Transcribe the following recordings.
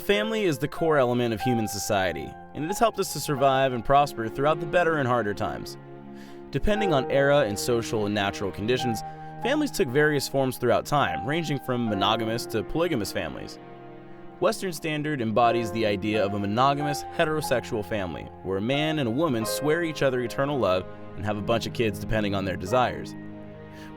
family is the core element of human society, and it has helped us to survive and prosper throughout the better and harder times. Depending on era and social and natural conditions, families took various forms throughout time, ranging from monogamous to polygamous families. Western Standard embodies the idea of a monogamous, heterosexual family, where a man and a woman swear each other eternal love and have a bunch of kids depending on their desires.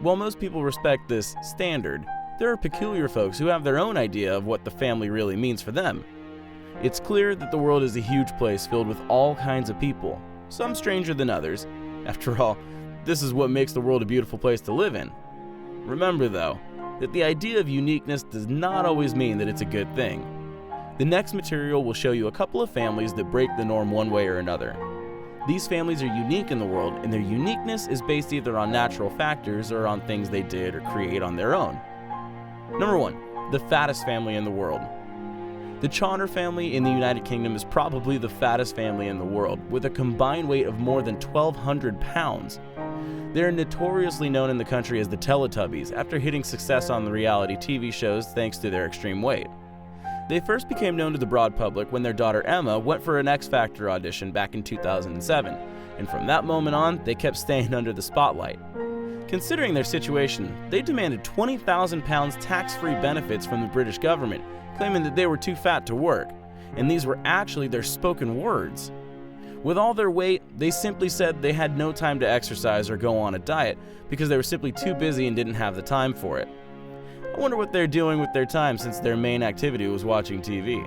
While most people respect this standard, there are peculiar folks who have their own idea of what the family really means for them. It's clear that the world is a huge place filled with all kinds of people, some stranger than others. After all, this is what makes the world a beautiful place to live in. Remember, though, that the idea of uniqueness does not always mean that it's a good thing. The next material will show you a couple of families that break the norm one way or another. These families are unique in the world, and their uniqueness is based either on natural factors or on things they did or create on their own. Number 1. The fattest family in the world. The Chawner family in the United Kingdom is probably the fattest family in the world, with a combined weight of more than 1,200 pounds. They are notoriously known in the country as the Teletubbies, after hitting success on the reality TV shows thanks to their extreme weight. They first became known to the broad public when their daughter Emma went for an X Factor audition back in 2007, and from that moment on, they kept staying under the spotlight. Considering their situation, they demanded £20,000 tax-free benefits from the British government, claiming that they were too fat to work, and these were actually their spoken words. With all their weight, they simply said they had no time to exercise or go on a diet because they were simply too busy and didn't have the time for it. I wonder what they're doing with their time since their main activity was watching TV.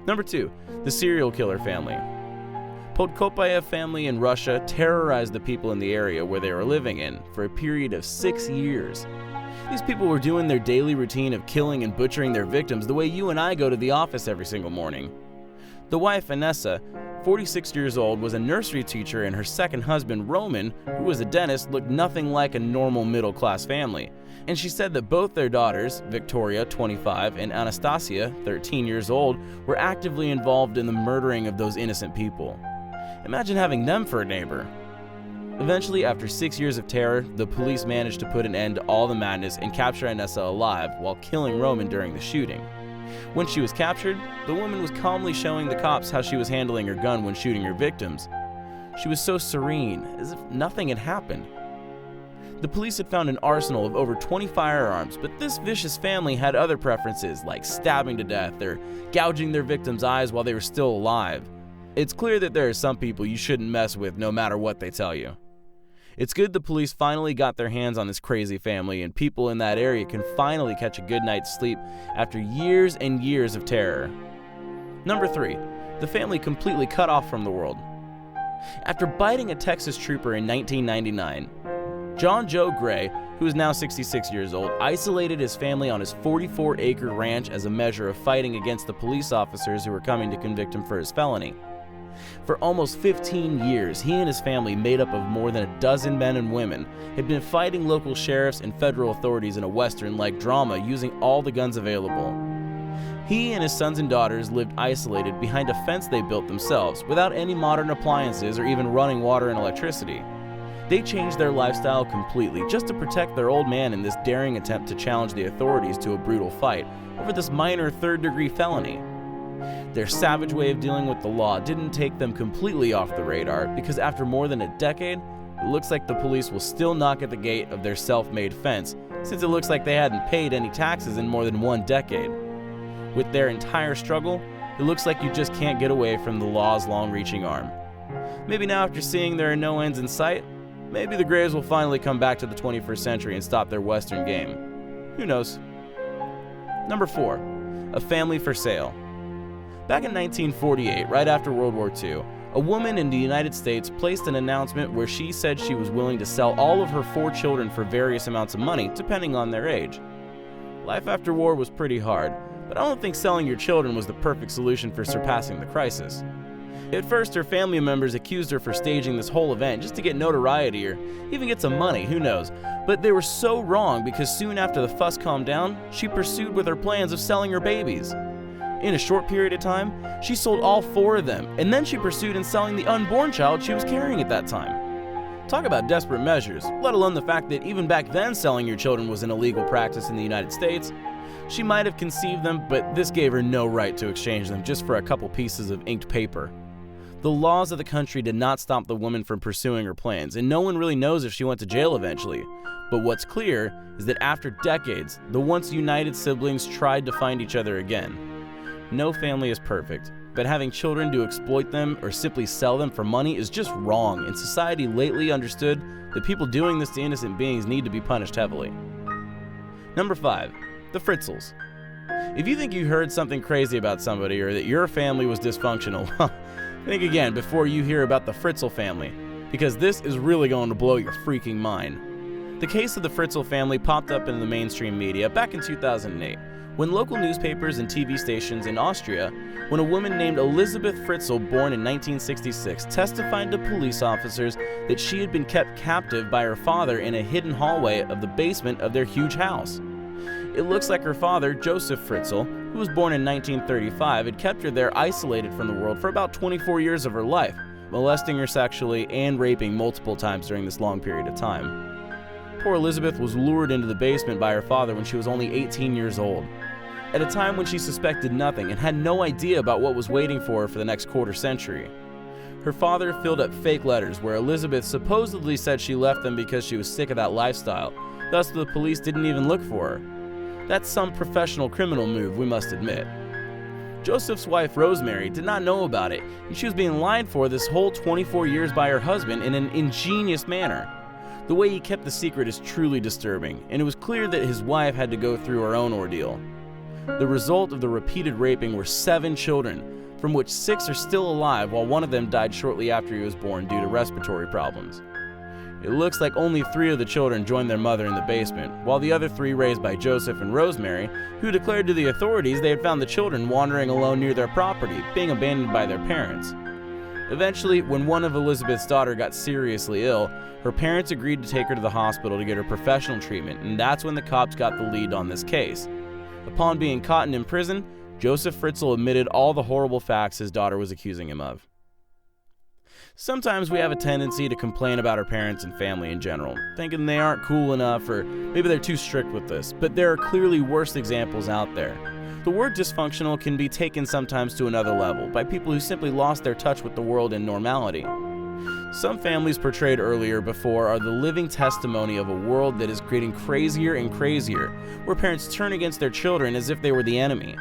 Number 2. The serial killer family. Podkopayev family in Russia terrorized the people in the area where they were living in for a period of 6 years. These people were doing their daily routine of killing and butchering their victims the way you and I go to the office every single morning. The wife, Vanessa, 46 years old, was a nursery teacher, and her second husband, Roman, who was a dentist, looked nothing like a normal middle-class family. And she said that both their daughters, Victoria, 25, and Anastasia, 13 years old, were actively involved in the murdering of those innocent people. Imagine having them for a neighbor. Eventually, after 6 years of terror, the police managed to put an end to all the madness and capture Inessa alive while killing Roman during the shooting. When she was captured, the woman was calmly showing the cops how she was handling her gun when shooting her victims. She was so serene, as if nothing had happened. The police had found an arsenal of over 20 firearms, but this vicious family had other preferences, like stabbing to death or gouging their victims' eyes while they were still alive. It's clear that there are some people you shouldn't mess with no matter what they tell you. It's good the police finally got their hands on this crazy family, and people in that area can finally catch a good night's sleep after years and years of terror. Number 3. The family completely cut off from the world. After biting a Texas trooper in 1999, John Joe Gray, who is now 66 years old, isolated his family on his 44-acre ranch as a measure of fighting against the police officers who were coming to convict him for his felony. For almost 15 years, he and his family, made up of more than a dozen men and women, had been fighting local sheriffs and federal authorities in a western-like drama using all the guns available. He and his sons and daughters lived isolated behind a fence they built themselves, without any modern appliances or even running water and electricity. They changed their lifestyle completely just to protect their old man in this daring attempt to challenge the authorities to a brutal fight over this minor third-degree felony. Their savage way of dealing with the law didn't take them completely off the radar, because after more than a decade, it looks like the police will still knock at the gate of their self-made fence, since it looks like they hadn't paid any taxes in more than 1 decade. With their entire struggle, it looks like you just can't get away from the law's long-reaching arm. Maybe now, after seeing there are no ends in sight, maybe the Grays will finally come back to the 21st century and stop their Western game. Who knows? Number 4. A family for sale. Back in 1948, right after World War II, a woman in the United States placed an announcement where she said she was willing to sell all of her 4 children for various amounts of money, depending on their age. Life after war was pretty hard, but I don't think selling your children was the perfect solution for surpassing the crisis. At first, her family members accused her for staging this whole event just to get notoriety or even get some money, who knows. But they were so wrong, because soon after the fuss calmed down, she pursued with her plans of selling her babies. In a short period of time, she sold all 4 of them, and then she pursued in selling the unborn child she was carrying at that time. Talk about desperate measures, let alone the fact that even back then selling your children was an illegal practice in the United States. She might have conceived them, but this gave her no right to exchange them just for a couple pieces of inked paper. The laws of the country did not stop the woman from pursuing her plans, and no one really knows if she went to jail eventually. But what's clear is that after decades, the once united siblings tried to find each other again. No family is perfect, but having children to exploit them or simply sell them for money is just wrong, and society lately understood that people doing this to innocent beings need to be punished heavily. Number 5. The Fritzls. If you think you heard something crazy about somebody or that your family was dysfunctional, think again before you hear about the Fritzl family, because this is really going to blow your freaking mind. The case of the Fritzl family popped up in the mainstream media back in 2008, when local newspapers and TV stations in Austria, when a woman named Elisabeth Fritzl, born in 1966, testified to police officers that she had been kept captive by her father in a hidden hallway of the basement of their huge house. It looks like her father, Joseph Fritzl, who was born in 1935, had kept her there isolated from the world for about 24 years of her life, molesting her sexually and raping multiple times during this long period of time. Poor Elizabeth was lured into the basement by her father when she was only 18 years old, at a time when she suspected nothing and had no idea about what was waiting for her for the next quarter century. Her father filled up fake letters where Elizabeth supposedly said she left them because she was sick of that lifestyle, thus the police didn't even look for her. That's some professional criminal move, we must admit. Joseph's wife, Rosemary, did not know about it, and she was being lied for this whole 24 years by her husband in an ingenious manner. The way he kept the secret is truly disturbing, and it was clear that his wife had to go through her own ordeal. The result of the repeated raping were 7 children, from which 6 are still alive, while one of them died shortly after he was born due to respiratory problems. It looks like only 3 of the children joined their mother in the basement, while the other 3 raised by Joseph and Rosemary, who declared to the authorities they had found the children wandering alone near their property, being abandoned by their parents. Eventually, when one of Elizabeth's daughters got seriously ill, her parents agreed to take her to the hospital to get her professional treatment, and that's when the cops got the lead on this case. Upon being caught and imprisoned, Joseph Fritzl admitted all the horrible facts his daughter was accusing him of. Sometimes we have a tendency to complain about our parents and family in general, thinking they aren't cool enough or maybe they're too strict with this, but there are clearly worse examples out there. The word dysfunctional can be taken sometimes to another level by people who simply lost their touch with the world and normality. Some families portrayed earlier before are the living testimony of a world that is getting crazier and crazier, where parents turn against their children as if they were the enemy.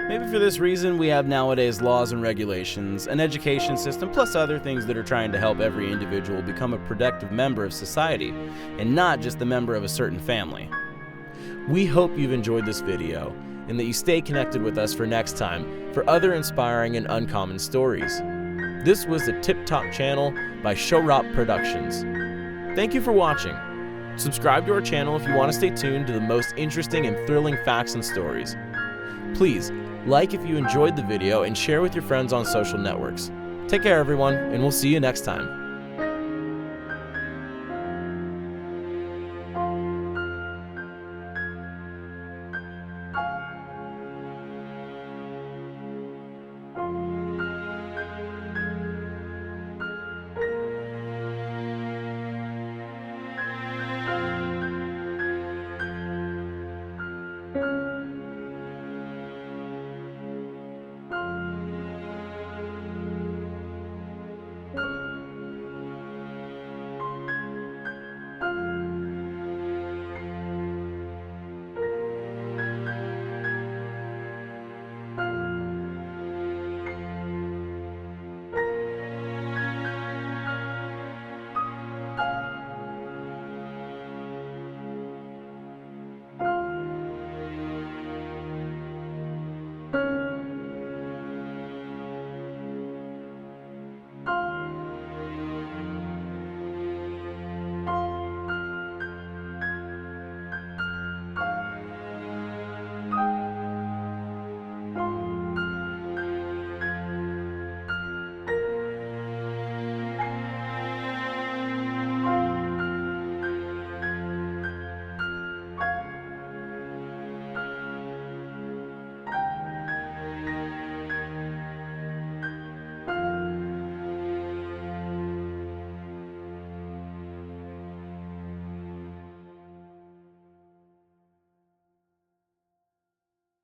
Maybe for this reason we have nowadays laws and regulations, an education system, plus other things that are trying to help every individual become a productive member of society, and not just the member of a certain family. We hope you've enjoyed this video, and that you stay connected with us for next time for other inspiring and uncommon stories. This was the TipTop channel by Showrop Productions. Thank you for watching. Subscribe to our channel if you want to stay tuned to the most interesting and thrilling facts and stories. Please, like if you enjoyed the video and share with your friends on social networks. Take care everyone, and we'll see you next time.